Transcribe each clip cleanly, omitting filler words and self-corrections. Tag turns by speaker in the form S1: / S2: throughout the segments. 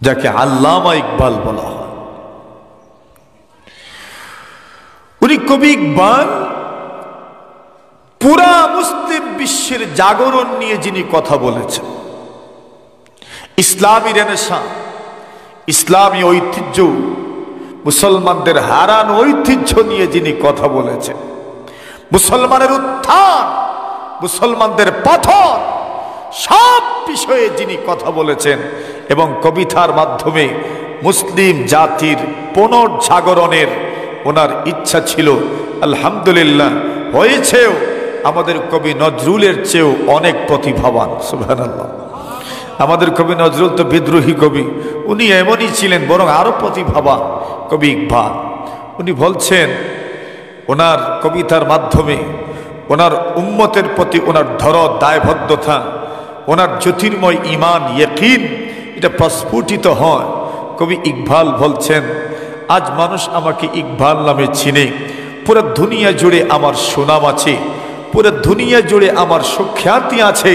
S1: যাকে আল্লামা ইকবাল বলা হয়। উনি কবি ইকবাল পুরা মুসলিম বিশ্বের জাগরণ নিয়ে যিনি কথা বলেছেন, ইসলামী রেনেসাঁ, ইসলামী ঐতিহ্য, মুসলমানদের হারানো ঐতিহ্য নিয়ে যিনি কথা বলেছেন, মুসলমানের উত্থান, মুসলমানদের পতন, সব বিষয়ে যিনি কথা বলেছেন এবং কবিতার মাধ্যমে মুসলিম জাতির পুনর্জাগরণের ওনার ইচ্ছা ছিল। আলহামদুলিল্লাহ হয়েছেও। আমাদের কবি নজরুলের চেয়েও অনেক প্রতিভাবান। সুবহানাল্লাহ। আমাদের কবি নজরুল তো বিদ্রোহী কবি, উনি এমনই ছিলেন, বরং আরো প্রতিভাবান কবি ইকবাল। উনি বলছেন ওনার কবিতার মাধ্যমে ওনার উম্মতের প্রতি ওনার ধরদ, দায়বদ্ধতা, ওনার জ্যোতির্ময় ঈমান, ইয়াকিন, এটা প্রস্ফুটিত হয়। কবি ইকবাল বলছেন, আজ মানুষ আমাকে ইকবাল নামে চিনে, পুরো দুনিয়া জুড়ে আমার সুনাম আছে, পুরো দুনিয়া জুড়ে আমার সুখ্যাতি আছে,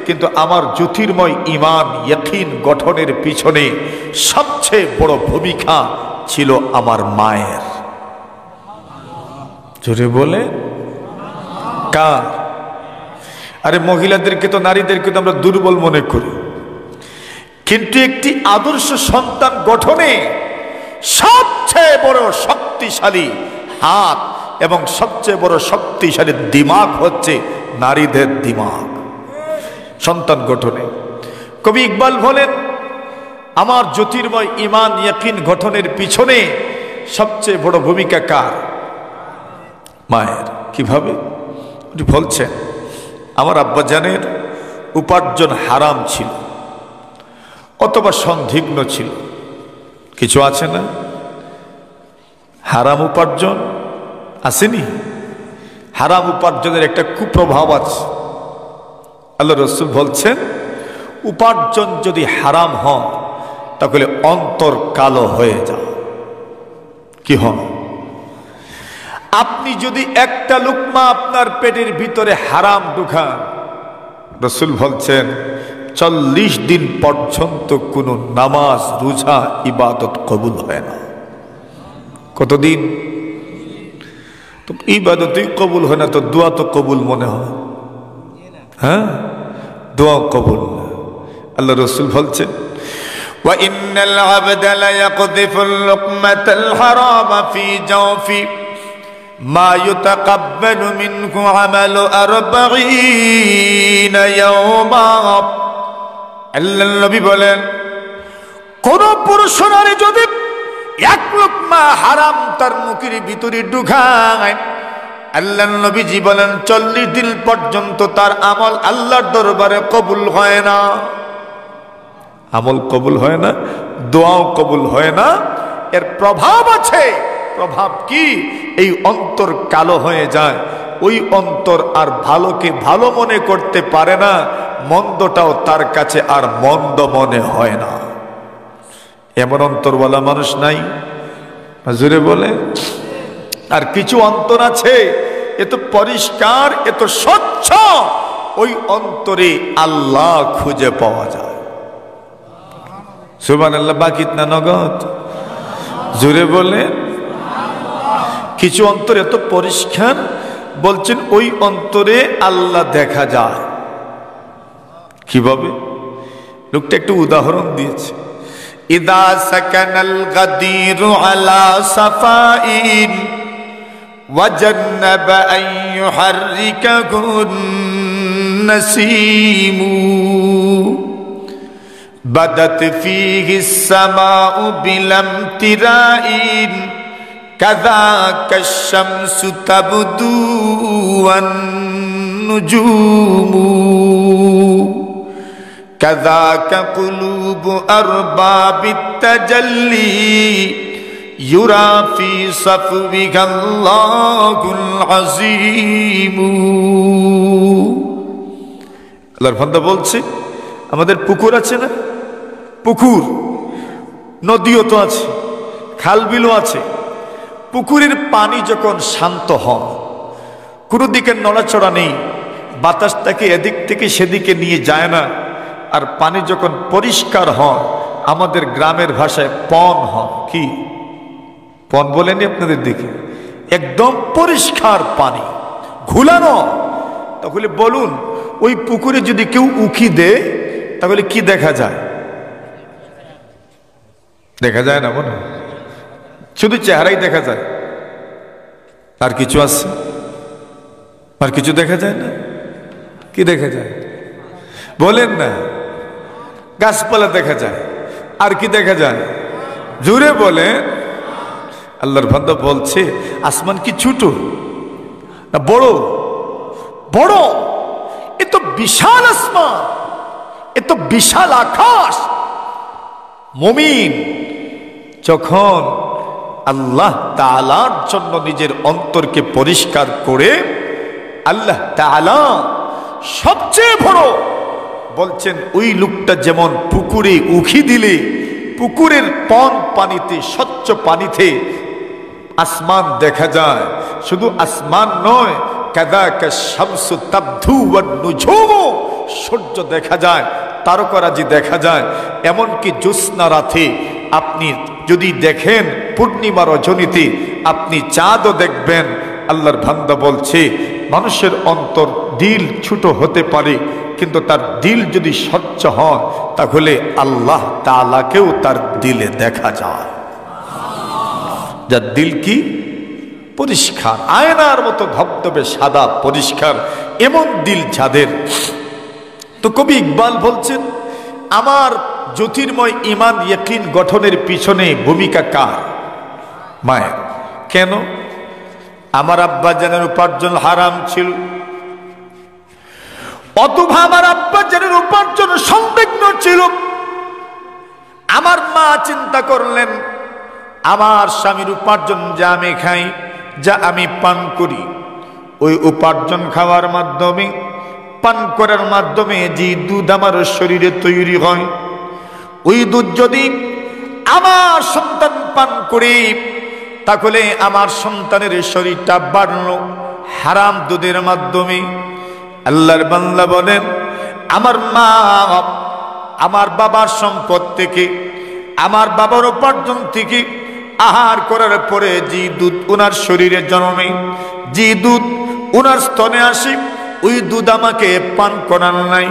S1: কিন্তু আমার জ্যোতির্ময় ঈমান, ইয়াকিন গঠনের পিছনে সবচেয়ে বড় ভূমিকা ছিল আমার মায়ের। জোরে বলে কার? আরে মহিলাদেরকে তো, নারীদেরকে তো আমরা দুর্বল মনে করি, কিন্তু একটি আদর্শ সন্তান গঠনে সবচেয়ে বড় শক্তিশালী হাত এবং সবচেয়ে বড় শক্তিশালী দিমাগ হচ্ছে নারীদের দিমাগ সন্তান গঠনে। কবি ইকবাল বলেন, আমার জ্যোতির্ময় ঈমান, ইয়াকিন গঠনের পিছনে সবচেয়ে বড় ভূমিকা কার? মায়ের। কিভাবে? উনি বলছেন, আমার আব্বাজানের উপার্জন হারাম ছিল অথবা সন্দিগ্ধ ছিল। কিছু আছে না হারাম উপার্জন আসেনি? হারাম উপার্জনের একটা কুপ্রভাব আছে। আল্লাহ রসুল বলছেন, উপার্জন যদি হারাম হয় তাহলে অন্তর কালো হয়ে যায়। কি হয়? আপনি যদি একটা লুকমা আপনার পেটের ভিতরে হারাম ঢুকান, রসুল বলছেন 40 দিন পর্যন্ত কোনো নামাজ, রোজা, ইবাদত কবুল হয় না। কতদিন? তো ইবাদতই কবুল হয় না, তো দোয়া তো কবুল মনে হয়? হ্যাঁ, দোয়া কবুল না। আল্লাহ রসুল বলছেন, وَإِنَّ الْعَبْدَ لَيَقْذِفُ اللُّقْمَةَ الْحَرَامَ فِي جَوْفِهِ مَا يُتَقَبَّلُ مِنْهُ عَمَلُ 40 يَوْمًا। আল্লাহর নবী বলেন, কোন পুরুষ নারী যদি এক লুকমা হারাম তার মুখের ভিতরে ঢুকায়, আল্লাহর নবীজি বলেন 40 দিন পর্যন্ত তার আমল আল্লাহর দরবারে কবুল হয় না। আমল কবুল হয় না, দোয়াও কবুল হয় না। এর প্রভাব আছে। প্রভাব কি? এই অন্তর কালো হয়ে যায়। ওই অন্তর আর ভালোকে ভালো মনে করতে পারে না, মন্দটাও তার কাছে আর মন্দ মনে হয় না। এমন অন্তরওয়ালা মানুষ নাই? জোরে বলে। আর কিছু অন্তর আছে এত পরিষ্কার, এত স্বচ্ছ, ওই অন্তরে আল্লাহ খুঁজে পাওয়া যায়। সুবহানাল্লাহ। বাকিত না নগদ? জোরে বলে। কিছু অন্তর এত পরিষ্কার, বলছেন ওই অন্তরে আল্লাহ দেখা যায়। কিভাবে? লোকটা একটু উদাহরণ দিয়েছে। ইদা সাকানাল গাদিরু আলা সাফাইন ওয়াজান্নাবা আন ইউহাররিকাহুন নাসিমু বাদাত ফীহিস সামাউ বিলামতিরাইন কাযাকাশ শামসু তাবদু ওয়ান নুজুমু কাযাকা কুলুবু আরবাবিত তাজাল্লি ইউরা ফি সাফবিকাল্লাহুল আযীম। আল্লাহর বান্দা বলছে, আমাদের পুকুর আছে না? পুকুর, নদীও তো আছে, খাল বিলও আছে। পুকুরের পানি যখন শান্ত হয়, কোনো দিকে নড়াচড়া নেই, বাতাস তাকে এদিক থেকে সেদিকে নিয়ে যায় না, আর পানি যখন পরিষ্কার হয়, আমাদের গ্রামের ভাষায় পন হয়। কি পন বলেনি আপনাদের দিকে? একদম পরিষ্কার পানি, ঘুলানো। তাহলে বলুন, ওই পুকুরে যদি কেউ উকি দেয় তাহলে কি দেখা যায়? দেখা যায় না, মনে শুধু চেহারাই দেখা যায়, আর কিছু আছে? আর কিছু দেখা যায় না। কি দেখা যায় বলেন না? গাছপালা দেখা যায়, আর কি দেখা যায়? জোরে বলে। আল্লাহর বান্দা বলছে, আসমান কি ছোট না বড়? বড়। এ তো বিশাল আসমান, এ তো বিশাল আকাশ। মুমিন যখন আল্লাহ তাআলার জন্য নিজের অন্তরকে পরিষ্কার করে, আল্লাহ তাআলা সবচেয়ে বড় বলছেন, ওই লোকটা যেমন পুকুরে উকি দিলে পুকুরের পন পানিতে, স্বচ্ছ পানিতে আসমান দেখা যায়। শুধু আসমান নয়, কাযাকা শামসু তাবদু ওয়ান নুজুমু, সূর্য দেখা যায়, তারকারাজি দেখা যায়। এমনকি জ্যোৎস্না রাতে আপনি যদি দেখেন, পূর্ণিমা রজনীতে আপনি চাঁদও দেখবেন। আল্লাহর বান্দা বলছে, মানুষের অন্তর দিল ছোট হতে পারে, কিন্তু তার দিল যদি স্বচ্ছ হয় তাহলে আল্লাহ তাআলাকেও তার দিলে দেখা যায়। যার দিল কি পরিষ্কার, আয়নার মতো ধবধবে সাদা পরিষ্কার, এমন দিল যাদের। তো কবি ইকবাল বলছেন, আমার জ্যোতির্ময় ঈমান ইয়াকিন গঠনের পিছনে ভূমিকা কার? মায়ের। কেন? আমার আব্বা জানের উপার্জন হারাম ছিল, অথবা আমার আব্বা জানের উপার্জন সংলগ্ন ছিল। আমার মা চিন্তা করলেন, আমার স্বামীর উপার্জন যা আমি খাই, যা আমি পান করি, ওই উপার্জন খাওয়ার মাধ্যমে, পান করার মাধ্যমে যে দুধ আমার শরীরে তৈরি হয়, ওই দুধ যদি আমার সন্তান পান করে, তাহলে আমার সন্তানের শরীরটা বাড়লো হারাম দুধের মাধ্যমে। আল্লাহর বান্দা বলেন, আমার মা আমার বাবার সম্পদ থেকে, আমার বাবার উপার্জন থেকে আহার করার পরে যে দুধ ওনার শরীরে জন্মে, যে দুধ ওনার স্তনে আসে, ওই দুধ আমাকে পান করার নাই।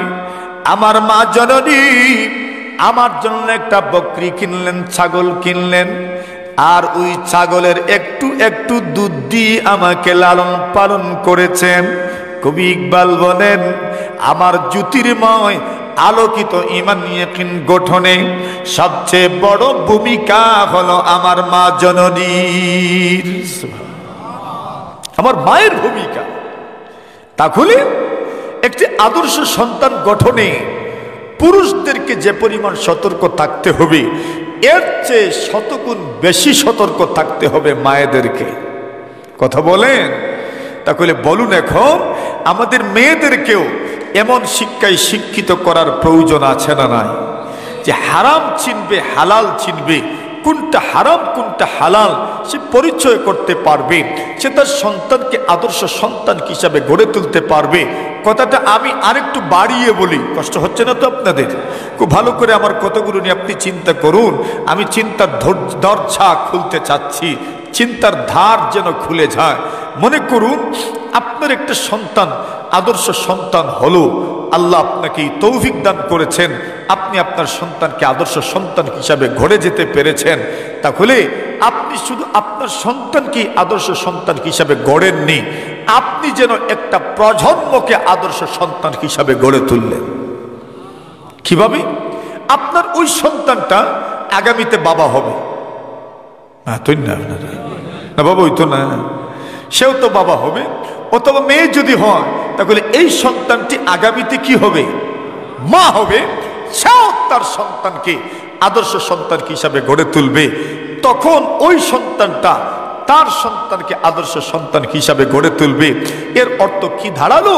S1: আমার মা জননী আমার জন্য একটা বকরি কিনলেন, ছাগল কিনলেন, আর ওই ছাগলের একটু একটু দুধ দিয়ে আমাকে লালন পালন করেছেন। কবি ইকবাল বলেন, আমার জ্যোতির্ময় আলোকিত ঈমান ইয়াকিন গঠনে সবচেয়ে বড় ভূমিকা হলো আমার মা জননীর, আমার মায়ের ভূমিকা। তাহলে একটি আদর্শ সন্তান গঠনে পুরুষদেরকে যে পরিমাণ সতর্ক থাকতে হবে, এর চেয়ে শতগুণ বেশি সতর্ক থাকতে হবে মায়েদেরকে। কথা বলেন? তাহলে বলুন, এখন আমাদের মেয়েদেরকেও এমন শিক্ষায় শিক্ষিত করার প্রয়োজন আছে না নাই? যে হারাম চিনবে, হালাল চিনবে, কোনটা হারাম কোনটা হালাল সে পরিচয় করতে পারবে, সে তার সন্তানকে আদর্শ সন্তান হিসাবে গড়ে তুলতে পারবে। কথাটা আমি আরেকটু বাড়িয়ে বলি, কষ্ট হচ্ছে না তো আপনাদের? খুব ভালো করে আমার কথাগুলো নিয়ে আপনি চিন্তা করুন। আমি চিন্তার দরজা খুলতে চাচ্ছি, চিন্তার ধার যেন খুলে যায়। মনে করুন, আপনার একটা সন্তান আদর্শ সন্তান হলো, আল্লাহ আপনাকে তৌফিক দান করেছেন, আপনি আপনার সন্তানকে আদর্শ সন্তান হিসাবে গড়ে যেতে পেরেছেন। তাহলে আপনি শুধু আপনার সন্তানকে আদর্শ সন্তান হিসাবে গড়েননি, আপনি যেন একটা প্রজন্মকে আদর্শ সন্তান হিসাবে গড়ে তুললেন। কিভাবে? আপনার ওই সন্তানটা আগামীতে বাবা হবে না, তুই না বাবা, ওই তো না, সেও তো বাবা হবে। অথবা মেয়ে যদি হয়, তাহলে এই সন্তানটি আগামীতে কি হবে? মা হবে। সেও তার সন্তানকে আদর্শ সন্তান হিসাবে গড়ে তুলবে। তখন ওই সন্তানটা তার সন্তানকে আদর্শ সন্তান হিসাবে গড়ে তুলবে। এর অর্থ কি দাঁড়ালো?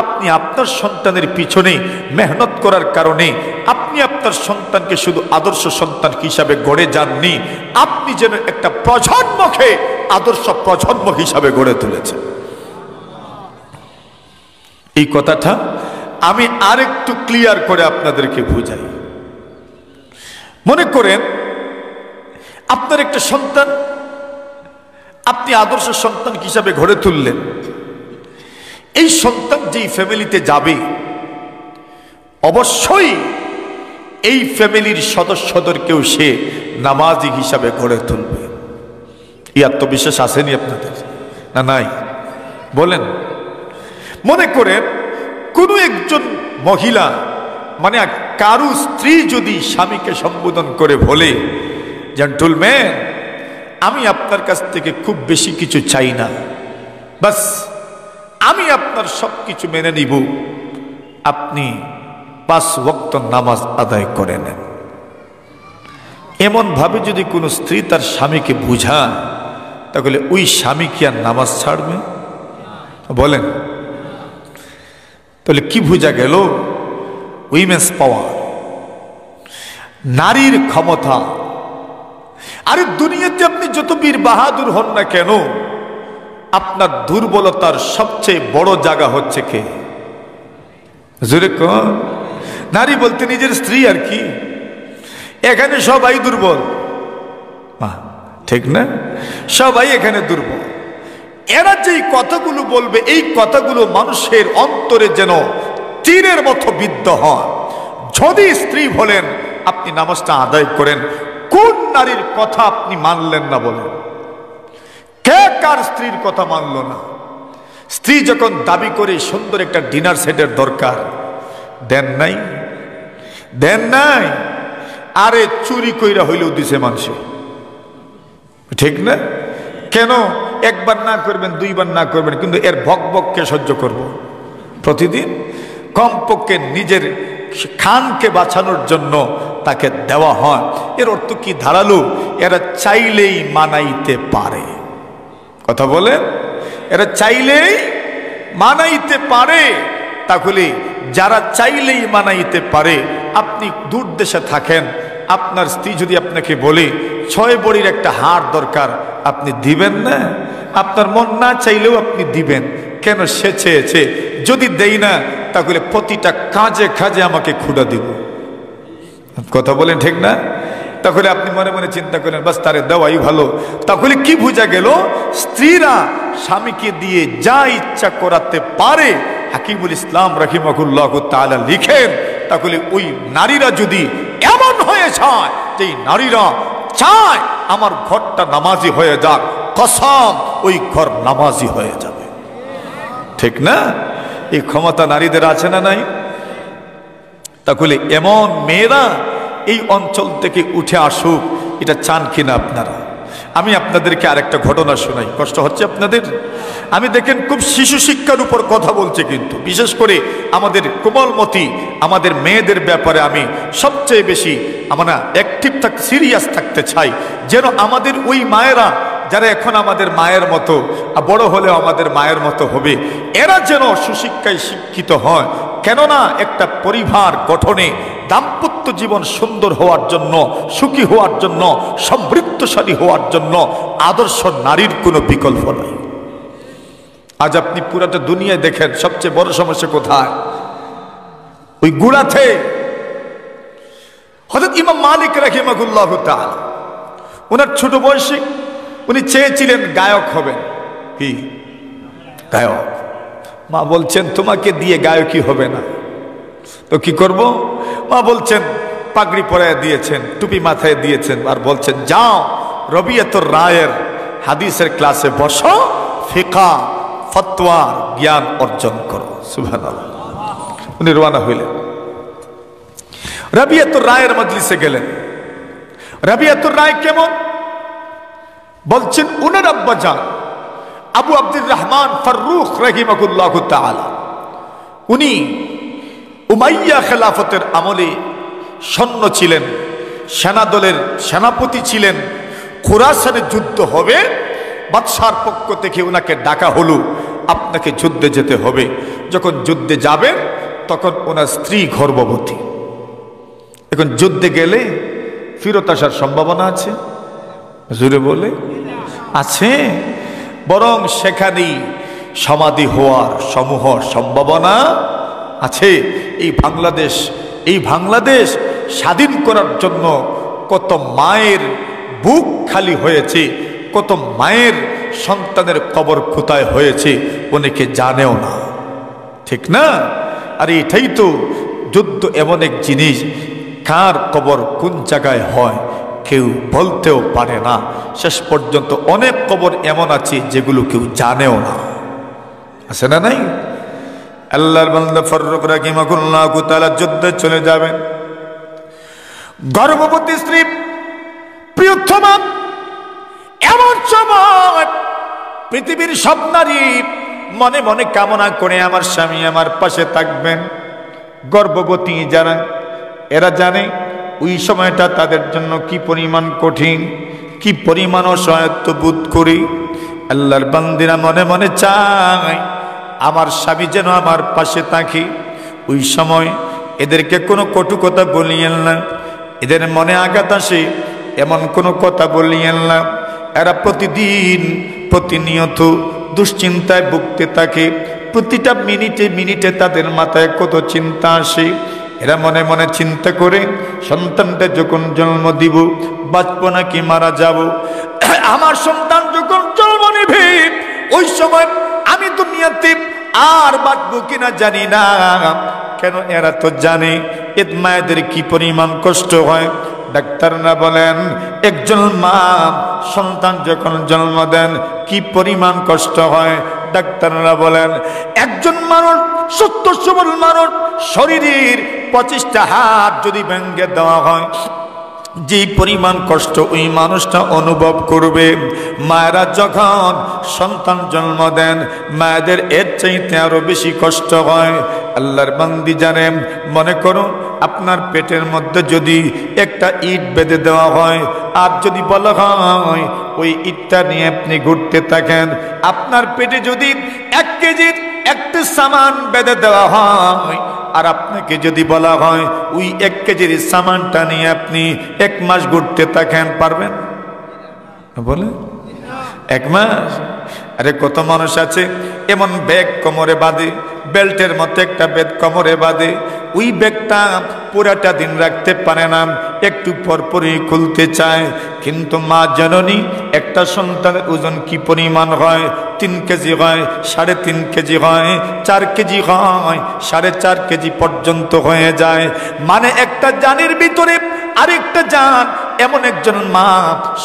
S1: আপনি আপনার সন্তানের পিছনে মেহনত করার কারণে আপনি আপনার সন্তানকে শুধু আদর্শ সন্তান হিসাবে গড়ে যাননি, আপনি যেন একটা প্রজন্মকে আদর্শ প্রজন্ম হিসাবে গড়ে তুলেছেন। এই কথাটা আমি আরেকটু ক্লিয়ার করে আপনাদেরকে বুঝাই। মনে করেন আপনার একটা সন্তান, আপনি আদর্শ সন্তান হিসাবে গড়ে তুললেন। এই সন্তান যেই ফ্যামিলিতে যাবে, অবশ্যই এই ফ্যামিলির সদস্যদেরকেও সে নামাজি হিসাবে গড়ে তুলবে। এই আত্মবিশ্বাস আসেনি আপনাদের? না নাই? বলেন। মনে করেন কোনো একজন মহিলা, মানে কারু স্ত্রী যদি স্বামীকে সম্বোধন করে বলে, জেন্টলম্যান, আমি আপনার কাছ থেকে খুব বেশি কিছু চাই না, বাস আমি আপনার সব কিছু মেনে নিব, আপনি 5 ওয়াক্ত নামাজ আদায় করে নেন। এমন ভাবে যদি কোনো স্ত্রী তার স্বামীকে বুঝায়, তাহলে ওই স্বামী কি আর নামাজ ছাড়বে? বলেন। তাহলে কি বোঝা গেল? উইমেন্স পাওয়ার, নারীর ক্ষমতা। আরে দুনিয়াতে আপনি যত বীর বাহাদুর হন না কেন, আপনার দুর্বলতার সবচেয়ে বড় জায়গা হচ্ছে কে? জোরে কোন? নারী বলতে নিজের স্ত্রী আর কি। এখানে সবাই দুর্বল, ঠিক না? সবাই এখানে দুর্বল। এরা যেই কথাগুলো বলবে, এই কথাগুলো মানুষের অন্তরে যেন তীরের মতো বিদ্ধ হয়। যদি স্ত্রী বলেন আপনি নামাজটা আদায় করেন, কোন নারীর কথা আপনি মানলেন না? বলেন, কে কার স্ত্রীর কথা মানল না? স্ত্রী যখন দাবি করে সুন্দর একটা ডিনার সেটের দরকার, দেন নাই? দেন নাই? আরে চুরি কইরা হইলেও দিছে মানুষে, ঠিক না? কেন? একবার না করবেন, 2 বার না করবেন, কিন্তু এর ভক ভককে সহ্য করব প্রতিদিন। কমপক্ষে নিজের খানকে বাঁচানোর জন্য তাকে দেওয়া হয়। এর অর্থ কি ধারালো? এরা চাইলেই মানাইতে পারে। কথা বলে, এরা চাইলেই মানাইতে পারে। তাহলে যারা চাইলেই মানাইতে পারে, আপনি দূর দেশে থাকেন, আপনার স্ত্রী যদি আপনাকে বলে 6 বড়ির একটা হাড় দরকার, আপনি দিবেন না? আপনার মন না চাইলেও আপনি দিবেন। কেন? সে চেয়েছে। যদি দেই না, তাহলে প্রতিটা কাজে কাজে আমাকে ক্ষুধা দিব। কথা বলেন, ঠিক না? তাহলে আপনি মনে মনে চিন্তা করেন, বাস তারে দেওয়াই ভালো। তাহলে কি বোঝা গেল? স্ত্রীরা স্বামীকে দিয়ে যা ইচ্ছা করাতে পারে। হাকিমুল ইসলাম রাহিমাহুল্লাহ তাআলা লিখেন, তাহলে ওই নারীরা যদি এমন হয়ে যায় যে নারীরা চায় আমার ঘরটা নামাজি হয়ে যাক, কসম ওই ঘর নামাজি হয়ে যাবে, ঠিক না? এই ক্ষমতা নারীদের আছে না নাই? তাহলে এমন মেয়েরা এই অঞ্চল থেকে উঠে আসুক, এটা চান কিনা আপনারা? আমি আপনাদেরকে আরেকটা ঘটনা শোনাই, কষ্ট হচ্ছে আপনাদের? আমি দেখেন খুব শিশু শিক্ষার উপর কথা বলছে, কিন্তু বিশেষ করে আমাদের কোমলমতি আমাদের মেয়েদের ব্যাপারে আমি সবচেয়ে বেশি আমরা অ্যাক্টিভ থাকতে, সিরিয়াস থাকতে চাই, যেন আমাদের ওই মায়েরা যারা এখন আমাদের মায়ের মতো, বড় হলেও আমাদের মায়ের মতো হবে, এরা যেন সুশিক্ষায় শিক্ষিত হয়। কেননা একটা পরিবার গঠনে, দাম্পত্য জীবন সুন্দর হওয়ার জন্য, সুখী হওয়ার জন্য, সমৃদ্ধশালী হওয়ার জন্য আদর্শ নারীর কোনো বিকল্প নাই। আজ আপনি পুরাটা দুনিয়ায় দেখেন, সবচেয়ে বড় সমস্যা কোথায়? ওই গুড়াতে। হযরত ইমাম মালিক রাহিমাহুল্লাহ তাআলা, ওনার ছোট বয়সে উনি চেয়েছিলেন গায়ক হবেন। কি গায়ক? মা বলছেন তোমাকে দিয়ে গায়কই হবে না, তো কি করব? মা বলছেন, পাগড়ি পরায় দিয়েছেন, টুপি মাথায় দিয়েছেন, আর বলছেন যাও রবিয়াতুর রায়ের হাদিসের ক্লাসে বসো, ফিকহ ফতোয়ার জ্ঞান অর্জন করো। সুবহানাল্লাহ। উনি রওনা হইলেন, রবিয়াতুর রায়ের মজলিসে গেলেন। রবিয়াতুর রায় কেমন? বলছেন উনার আব্বাজান আবু আব্দুর রহমান ফারুক রাহিমাহুল্লাহ তাআলা, উনি উমাইয়া খেলাফতের আমলে সৈন্য ছিলেন, সেনাদলের সেনাপতি ছিলেন। খোরাসানে যুদ্ধ হবে, বাদশার পক্ষ থেকে ওনাকে ডাকা হলো, আপনাকে যুদ্ধে যেতে হবে। যখন যুদ্ধে যাবেন তখন ওনার স্ত্রী গর্ভবতী। এখন যুদ্ধে গেলে ফিরত আসার সম্ভাবনা আছে? জোরে বলে আছে? বরং সেখানেই সমাধি হওয়ার সমূহ সম্ভাবনা আছে। এই বাংলাদেশ স্বাধীন করার জন্য কত মায়ের বুক খালি হয়েছে, কত মায়ের সন্তানের কবর কোথায় হয়েছে অনেকে জানেও না, ঠিক না? আর এটাই তো যুদ্ধ, এমন এক জিনিস কার কবর কোন জায়গায় হয় কেউ বলতেও পারে না। শেষ পর্যন্ত অনেক কবর এমন আছে যেগুলো কেউ জানেও না, আছে না নাই? আল্লাহর বান্দা ফারুক রাহিমাহুল্লাহ তাআলা যুদ্ধে চলে যাবেন। গর্ভবতী স্ত্রী প্রিয়তমা, এমন সময় পৃথিবীর সব নারী মনে মনে কামনা করে আমার স্বামী আমার পাশে থাকবেন। গর্ভবতী যারা, এরা জানে ওই সময়টা তাদের জন্য কি পরিমাণ কঠিন, কি পরিমাণ অসহায়ত্ব বোধ করি। আল্লাহর বান্দিরা মনে মনে চায় আমার স্বামী যেন আমার পাশে থাকে। ওই সময় এদেরকে কোনো কটু কথা বলিয়েন না, এদের মনে আঘাত আসে এমন কোনো কথা বলিয়েন না। এরা প্রতিদিন প্রতিনিয়ত দুশ্চিন্তায় ভুগতে থাকে। প্রতিটা মিনিটে মিনিটে তাদের মাথায় কত চিন্তা আসে। এরা মনে মনে চিন্তা করে সন্তানটা যখন জন্ম দিব, বাঁচব নাকি মারা যাব। আমার সন্তান যখন জন্ম নেবে ওই সময় আমি দুনিয়াতে আর বাঁচব কিনা জানি না। কেন? এরা তো জানে এর মায়েদের কি পরিমাণ কষ্ট হয়। ডাক্তাররা বলেন একজন মা সন্তান যখন জন্ম দেন কি পরিমাণ কষ্ট হয়। ডাক্তাররা বলেন একজন মানুষ, সুস্থ সবল মানুষ, শরীরের 25টা হাত যদি ভেঙে দেওয়া হয়, যে পরিমাণ কষ্ট ওই মানুষটা অনুভব করবে। মায়েরা যখন সন্তান জন্ম দেন মায়েদের এর চাইতে আরো বেশি কষ্ট হয়। আল্লাহর বান্দি জানেন, মনে করুন আপনার পেটের মধ্যে যদি একটা ইট বেঁধে দেওয়া হয় আর যদি বলা হয় ওই ইটটা নিয়ে আপনি ঘুরতে থাকেন, আপনার পেটে যদি 1 কেজির একটা সামান বেঁধে দেওয়া হয় আর আপনাকে যদি বলা হয় ওই 1 কেজির সামানটা নিয়ে আপনি 1 মাস ঘুরতে থাকেন, পারবেন? বলে 1 মাস? আরে কত মানুষ আছে এমন ব্যাগ কোমরে বাঁধে, বেল্টের মতো একটা ব্যাগ কোমরে বাঁধে, ওই ব্যাগটা পুরাটা দিন রাখতে পারে না, একটু পরপরই খুলতে চায়। কিন্তু মা জননী একটা সন্তানের ওজন কি পরিমাণ হয়? 3 কেজি হয়, 3.5 কেজি হয়, 4 কেজি হয়, 4.5 কেজি পর্যন্ত হয়ে যায়। মানে একটা জানের ভিতরে আরেকটা জান। এমন একজন মা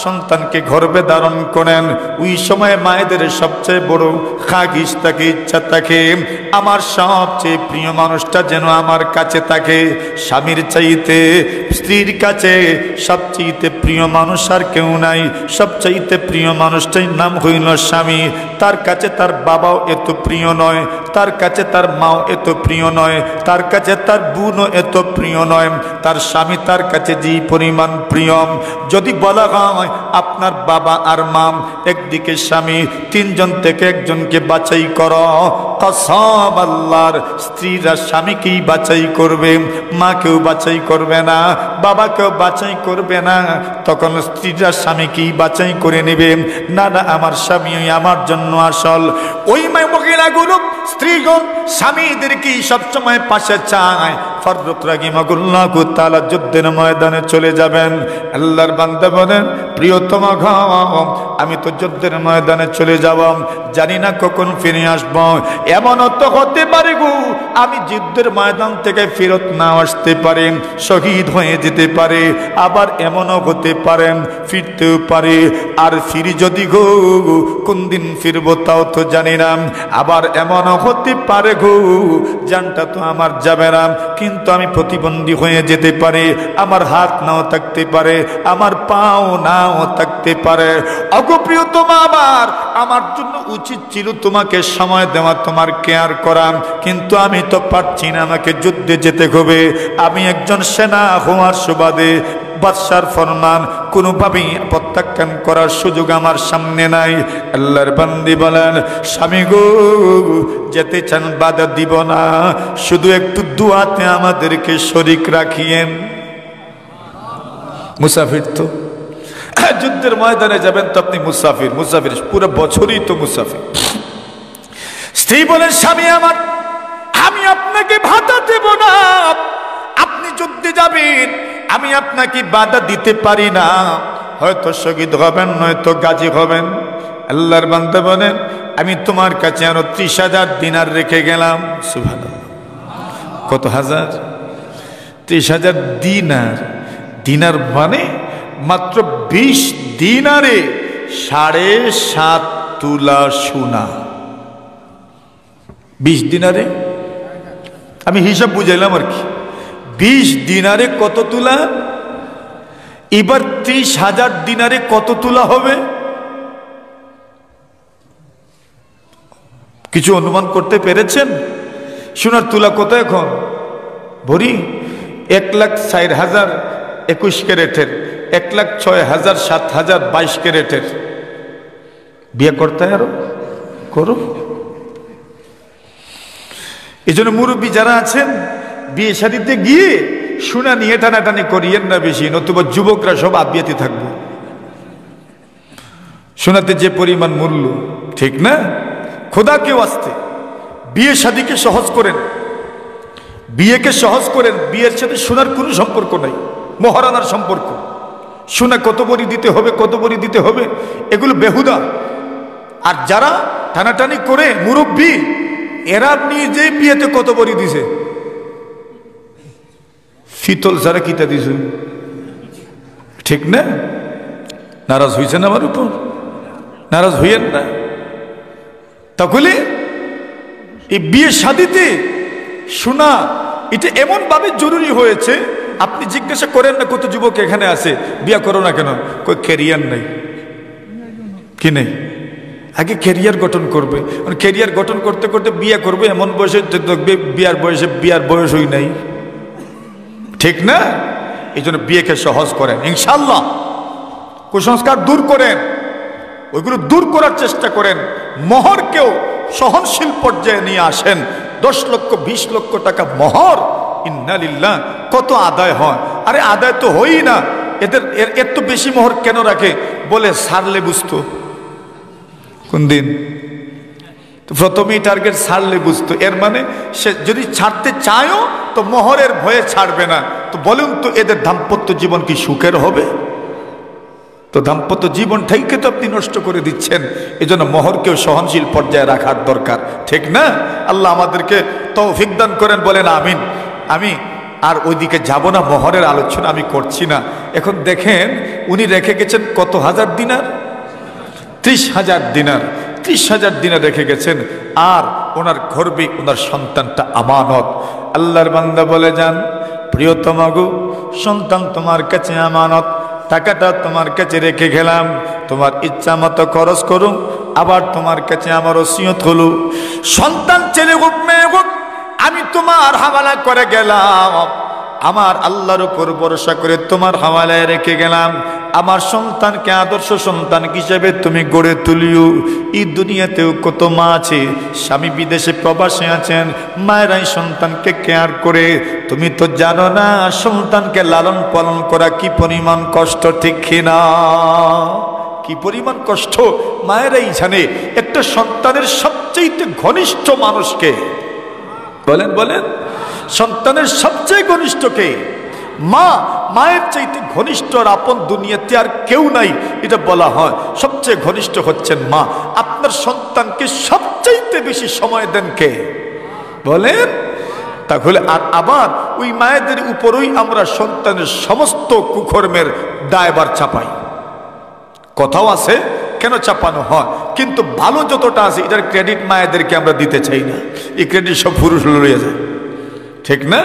S1: সন্তানকে গর্ভে ধারণ করেন, ওই সময় মায়েদের সবচেয়ে বড় খাগিস থাকে, ইচ্ছা থাকে আমার সবচেয়ে প্রিয় মানুষটা যেন আমার কাছে থাকে। স্বামীর চাইতে স্ত্রীর কাছে সবচেয়ে প্রিয় মানুষ আর কেউ নাই। সবচাইতে প্রিয় মানুষটাই নাম হইল স্বামী। তার কাছে তার বাবাও এত প্রিয় নয়, তার কাছে তার মাও এত প্রিয় নয়, তার কাছে তার বোনও এত প্রিয় নয়। তার স্বামী তার কাছে যে পরিমাণ প্রিয়, যদি বলা হয় আপনার বাবা আর মা একদিকে স্বামী, 3 জন থেকে একজনকে বাছাই করো, কসম আল্লাহর স্ত্রীরা স্বামীকেই বাছাই করবে, মাকেও বাছাই করবে না, বাবাকেও বাছাই করবে না। তখন স্ত্রীরা স্বামীকেই বাছাই করে নেবে, না না আমার স্বামী আমার জন্য আসল। ওই মহিলাগুলো স্ত্রীগণ স্বামীদেরকেই সবসময় পাশে চায়। ফারুক রাহিমাহুল্লাহ তাআলা যুদ্ধের ময়দানে চলে যাবেন। আল্লাহর বান্দা বলেন প্রিয়তমা ঘম, আমি তো যুদ্ধের ময়দানে চলে যাব, জানি না কখন ফিরে আসব। এমনও তো হতে পারে গো আমি যুদ্ধের ময়দান থেকে ফেরত না আসতে পারে, শহীদ হয়ে যেতে পারে। আবার এমনও হতে পারে ফিরতেও পারে। আর ফিরি যদি গো কোন দিন ফিরবো তাও তো জানি না। আবার এমনও হতে পারে গো জানটা তো আমার যাবে না, কিন্তু আমি প্রতিবন্ধী হয়ে যেতে পারে, আমার হাত নাও থাকতে পারে, আমার পাও নাও থাকতে পারে। অগপ্রিয়তমা আমার জন্য উচিত ছিল তোমাকে সময় দেওয়া, তোমার কেয়ার করা, কিন্তু আমি তো পারছি না, আমাকে যুদ্ধে যেতে হবে। আমি একজন সেনা হওয়ার সুবাদে বাদশার ফরমান কোনোভাবেই প্রত্যাখ্যান করার সুযোগ আমার সামনে নাই। আল্লাহর বান্দি বলেন স্বামী গো যেতে চান বাধা দিব না, শুধু একটু দুয়াতে আমাদেরকে শরীক রাখিয়েন। মুসাফির তো যুদ্ধের ময়দানে যাবেন তো আপনি মুসাফির, মুসাফির পুরো বছরই তো মুসাফির। স্ত্রী বলেন স্বামী আমার আমি আপনাকে ভাতা দেব না, আপনি যুদ্ধে যাবেন আমি আপনাকে বাধা দিতে পারি না, হয়তো শহীদ হবেন নয়তো গাজী হবেন। আল্লাহর বান্দা বলেন আমি তোমার কাছে আরো 30,000 দিনার রেখে গেলাম। সুবহানাল্লাহ, কত হাজার? 30,000 দিনার। দিনার মানে মাত্র 20 দিনারে 7.5 তোলা সোনা। 20 দিনারে আমি হিসাব বুঝাইলাম আর কি। 20 দিনারে কত তোলা? এবার 30,000 দিনারে কত তোলা হবে? কিছু অনুমান করতে পেরেছেন? সোনার তুলা কত এখন? ভরি 1,04,000 21 ক্যারেটের, 1,06,000 7,000 22 ক্যারেটের। বিয়ে করতে আরো করো। এই জন্য মুরব্বী যারা আছেন বিয়ে শাদীতে গিয়ে সোনা নিয়ে টানাটানি করিয়েন না বেশি, নতুবা যুবকরা সব আবিয়াতে থাকবে। সোনাতে যে পরিমাণ মূল্য, ঠিক না? খোদা কেউ আসতে বিয়ে শাদীকে সহজ করেন, বিয়েকে সহজ করেন। বিয়ের সাথে সোনার কোনো সম্পর্ক নাই, মহারানার সম্পর্ক। সোনা কত বড়ি দিতে হবে, কত বড়ি দিতে হবে, এগুলো বেহুদা। আর যারা টানাটানি করে মুরব্বী, এরা নিজে বিয়েতে কত বড়ি দিছে? ফিতল ছাড়া কিতা দিছে, ঠিক না? নারাজ হয়েছেন আমার উপর? নারাজ হইয়েন না। তাহলে এই বিয়ে শাদীতে সোনা এটা এমন ভাবে জরুরি হয়েছে, আপনি জিজ্ঞাসা করেন না কত যুবক এখানে আছে বিয়ে করো না কেন, কই ক্যারিয়ার নাই। কি নেই? আগে ক্যারিয়ার গঠন করবে, ক্যারিয়ার গঠন করতে করতে বিয়ে করবে, এমন বয়সে দেখবে বিয়ার বয়সই নাই, ঠিক না? এই জন্য বিয়েকে সহজ করেন ইনশাল্লাহ, কুসংস্কার দূর করেন, ওইগুলো দূর করার চেষ্টা করেন। মোহরকেও সহনশীল পর্যায়ে নিয়ে আসেন। 10 লক্ষ 20 লক্ষ টাকা মোহর, ইন্নালিল্লাহ, কত আদায় হয়? আরে আদায় তো হই না, এর তো বেশি মোহর কেন রাখে? বলে ছাড়লে বুঝতো কোন দিন, প্রথমেই টার্গেট ছাড়লে বুঝতো। এর মানে সে যদি ছাড়তে চায়ও তো মোহরের ভয়ে ছাড়বে না। তো বলুন তো এদের দাম্পত্য জীবন কি সুখের হবে? তো দাম্পত্য জীবনটাইকে তো আপনি নষ্ট করে দিচ্ছেন। এই জন্য মোহরকেও সহনশীল পর্যায়ে রাখার দরকার, ঠিক না? আল্লাহ আমাদেরকে তৌফিক দান করেন, বলেন আমিন। আমি আর ওইদিকে যাব না, মোহরের আলোচনা আমি করছি না। এখন দেখেন উনি রেখে গেছেন কত হাজার দিনার? 30,000 দিনার। 30,000 দিনার রেখে গেছেন। আর ওনার গর্বে ওনার সন্তানটা আমানত। আল্লাহর বান্দা বলে যান, প্রিয়তমা গো, সন্তান তোমার কাছে আমানত, টাকাটা তোমার কাছে রেখে গেলাম, তোমার ইচ্ছা মতো খরচ করো, আবার তোমার কাছে আমার ওসিয়ত হলো, সন্তান ছেলে হোক মেয়ে হোক, আমি তোমার হাওয়ালা করে গেলাম, আমার আল্লাহর উপর ভরসা করে তোমার হাওয়ালায় রেখে গেলাম। আমার সন্তানকে আদর্শ সন্তান হিসেবে তুমি গড়ে তুলিও। এই দুনিয়াতেও কত মা আছে, স্বামী বিদেশে প্রবাসে আছেন, মায়েরাই সন্তানকে কেয়ার করে। তুমি তো জানো না সন্তানকে লালন পালন করা কি পরিমাণ কষ্ট, ঠিক কিনা? কি পরিমাণ কষ্ট মায়েরাই জানে। একটা সন্তানের সবচেয়ে ঘনিষ্ঠ মানুষকে বলেন, বলেন, সন্তানের সবচেয়ে ঘনিষ্ঠ কে? মা। মায়ের চাইতে ঘনিষ্ঠ আর আপন দুনিয়াতে আর কেউ নাই, এটা বলা হয়। সবচেয়ে ঘনিষ্ঠ হচ্ছেন মা। আপনার সন্তানকে সবচাইতে বেশি সময় দেন কে? বলেন। তাহলে আর আবার ওই মায়েদের উপরই আমরা সন্তানের সমস্ত কুকর্মের দায়ভার চাপাই। কথাও আছে কেন চাপানো হয়, কিন্তু ভালো যতটা আছে এটার ক্রেডিট মায়েদেরকে আমরা দিতে চাই না। এই ক্রেডিট সব পুরুষ লড়িয়ে যায়, ঠিক না?